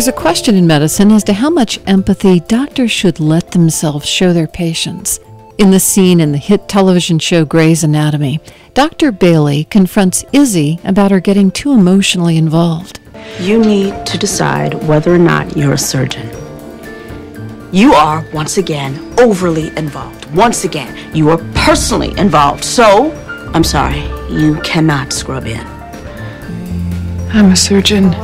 There's a question in medicine as to how much empathy doctors should let themselves show their patients. In the scene in the hit television show Grey's Anatomy, Dr. Bailey confronts Izzy about her getting too emotionally involved. You need to decide whether or not you're a surgeon. You are, once again, overly involved. Once again, you are personally involved. So, I'm sorry, you cannot scrub in. I'm a surgeon,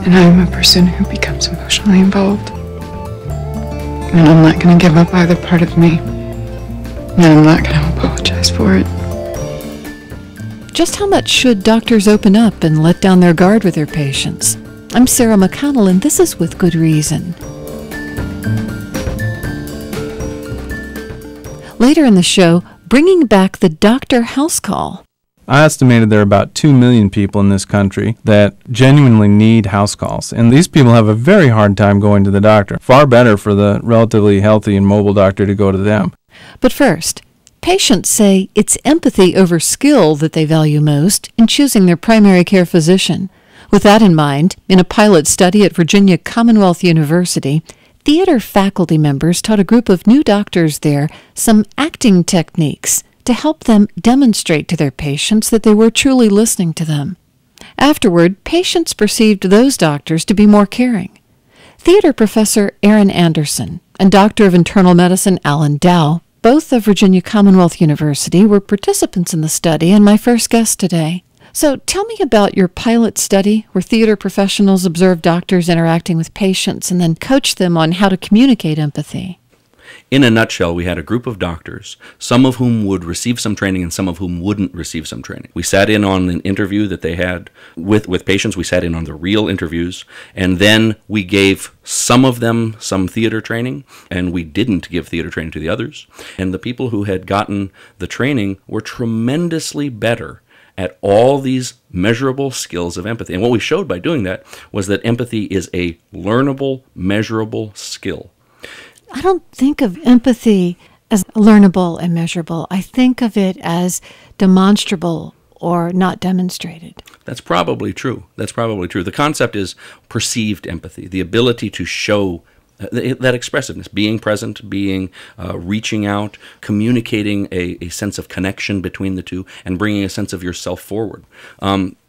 and I'm a person who becomes emotionally involved. And I'm not going to give up either part of me. And I'm not going to apologize for it. Just how much should doctors open up and let down their guard with their patients? I'm Sarah McConnell, and this is With Good Reason. Later in the show, bringing back the doctor house call. I estimated there are about 2 million people in this country that genuinely need house calls, and these people have a very hard time going to the doctor. Far better for the relatively healthy and mobile doctor to go to them. But first, patients say it's empathy over skill that they value most in choosing their primary care physician. With that in mind, in a pilot study at Virginia Commonwealth University, theater faculty members taught a group of new doctors there some acting techniques to help them demonstrate to their patients that they were truly listening to them. Afterward, patients perceived those doctors to be more caring. Theater professor Aaron Anderson and Doctor of Internal Medicine Alan Dow, both of Virginia Commonwealth University, were participants in the study and my first guest today. So tell me about your pilot study where theater professionals observed doctors interacting with patients and then coached them on how to communicate empathy. In a nutshell, we had a group of doctors, some of whom would receive some training and some of whom wouldn't receive some training. We sat in on an interview that they had with patients. We sat in on the real interviews, and then we gave some of them some theater training, and we didn't give theater training to the others. And the people who had gotten the training were tremendously better at all these measurable skills of empathy. And what we showed by doing that was that empathy is a learnable, measurable skill. I don't think of empathy as learnable and measurable. I think of it as demonstrable or not demonstrated. That's probably true. That's probably true. The concept is perceived empathy, the ability to show that expressiveness, being present, being reaching out, communicating a sense of connection between the two, and bringing a sense of yourself forward.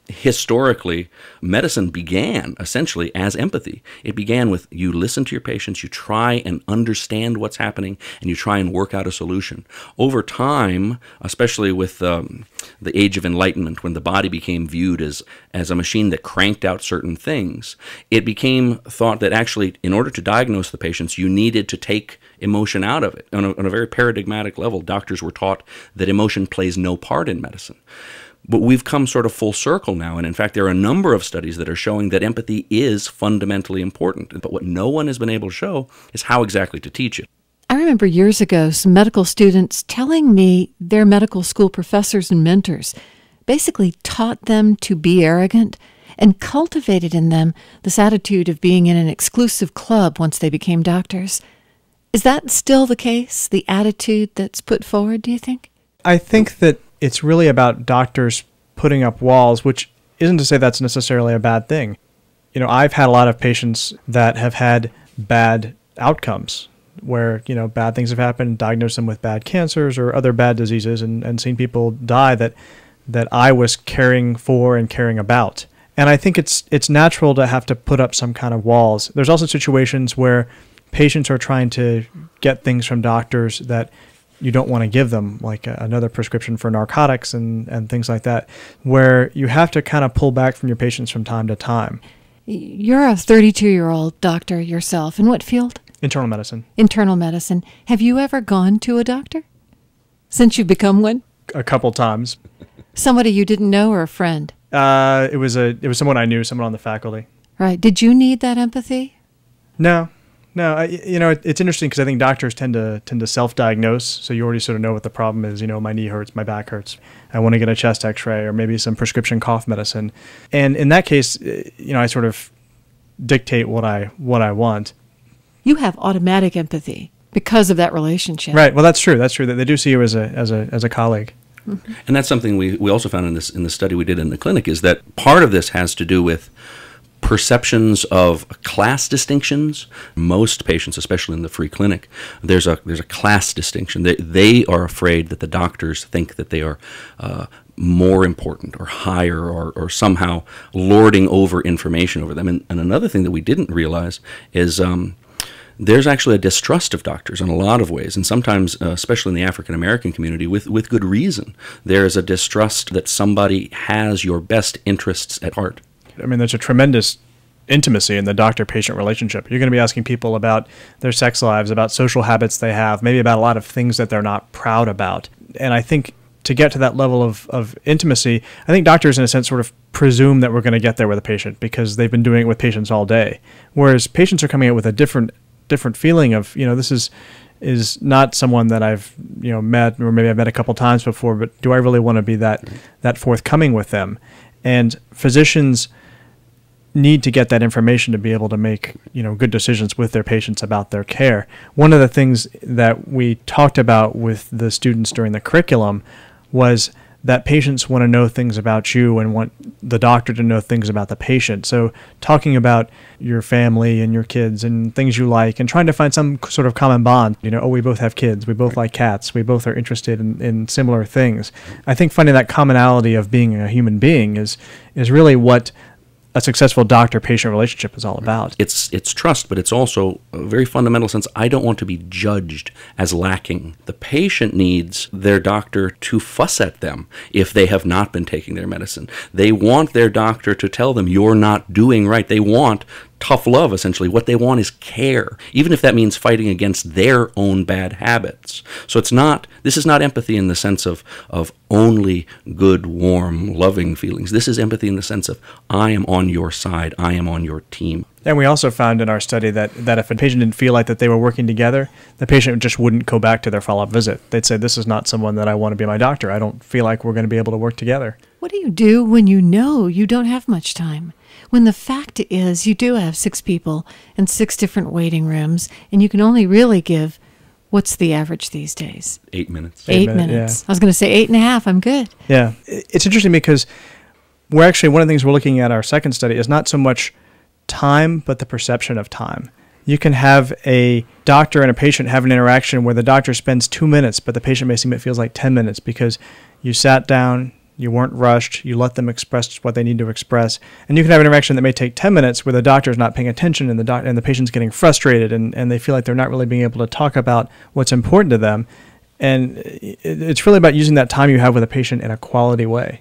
Historically, medicine began essentially as empathy. It began with you listen to your patients, you try and understand what's happening, and you try and work out a solution. Over time, especially with the Age of Enlightenment, when the body became viewed as a machine that cranked out certain things, it became thought that actually, in order to diagnose the patients, you needed to take emotion out of it. On a very paradigmatic level, doctors were taught that emotion plays no part in medicine. But we've come sort of full circle now, and in fact there are a number of studies that are showing that empathy is fundamentally important. But what no one has been able to show is how exactly to teach it. I remember years ago some medical students telling me their medical school professors and mentors basically taught them to be arrogant and cultivated in them this attitude of being in an exclusive club once they became doctors. Is that still the case, the attitude that's put forward, do you think? I think that it's really about doctors putting up walls, which isn't to say that's necessarily a bad thing. You know, I've had a lot of patients that have had bad outcomes where, you know, bad things have happened, diagnosed them with bad cancers or other bad diseases, and seen people die that I was caring for and caring about. And I think it's natural to have to put up some kind of walls. There's also situations where patients are trying to get things from doctors that you don't want to give them, like another prescription for narcotics and things like that, where you have to kind of pull back from your patients from time to time. You're a 32-year-old doctor yourself. In what field? Internal medicine. Internal medicine. Have you ever gone to a doctor since you've become one? A couple times. Somebody you didn't know or a friend? It was someone I knew, someone on the faculty. Right. Did you need that empathy? No. You know, it's interesting because I think doctors tend to self-diagnose, so you already sort of know what the problem is. You know, my knee hurts, my back hurts. I want to get a chest X-ray or maybe some prescription cough medicine. And in that case, you know, I sort of dictate what I want. You have automatic empathy because of that relationship. Right. Well, that's true. That's true. That they do see you as a colleague. Mm-hmm. And that's something we also found in the study we did in the clinic, is that part of this has to do with perceptions of class distinctions. Most patients, especially in the free clinic, there's a class distinction. They are afraid that the doctors think that they are more important or higher or somehow lording over information over them. And another thing that we didn't realize is there's actually a distrust of doctors in a lot of ways, and sometimes, especially in the African American community, with good reason. There is a distrust that somebody has your best interests at heart. I mean, there's a tremendous intimacy in the doctor-patient relationship. You're going to be asking people about their sex lives, about social habits they have, maybe about a lot of things that they're not proud about. And I think to get to that level of intimacy, I think doctors, in a sense, sort of presume that we're going to get there with a patient because they've been doing it with patients all day. Whereas patients are coming in with a different feeling of, this is not someone that I've met, or maybe I've met a couple times before, but do I really want to be that forthcoming with them? And physicians need to get that information to be able to make good decisions with their patients about their care. One of the things that we talked about with the students during the curriculum was that patients want to know things about you and want the doctor to know things about the patient. So talking about your family and your kids and things you like and trying to find some sort of common bond. We both have kids. We both like cats. We both are interested in similar things. I think finding that commonality of being a human being is really what a successful doctor-patient relationship is all about. It's trust, but it's also a very fundamental sense. I don't want to be judged as lacking. The patient needs their doctor to fuss at them if they have not been taking their medicine. They want their doctor to tell them, you're not doing right. They want tough love, essentially. What they want is care, even if that means fighting against their own bad habits. So this is not empathy in the sense of only good, warm, loving feelings. This is empathy in the sense of, I am on your side, I am on your team. And we also found in our study that if a patient didn't feel like that they were working together, the patient just wouldn't go back to their follow-up visit. They'd say, this is not someone that I want to be my doctor. I don't feel like we're going to be able to work together. What do you do when you know you don't have much time? When the fact is you do have 6 people and 6 different waiting rooms, and you can only really give, what's the average these days? 8 minutes. 8 minutes. Yeah. I was going to say 8.5. I'm good. Yeah. It's interesting because one of the things we're looking at our second study is not so much time, but the perception of time. You can have a doctor and a patient have an interaction where the doctor spends 2 minutes, but the patient may seem it feels like 10 minutes because you sat down, you weren't rushed, you let them express what they need to express. And you can have an interaction that may take 10 minutes where the doctor is not paying attention and the patient's getting frustrated and they feel like they're not really being able to talk about what's important to them. And it's really about using that time you have with a patient in a quality way.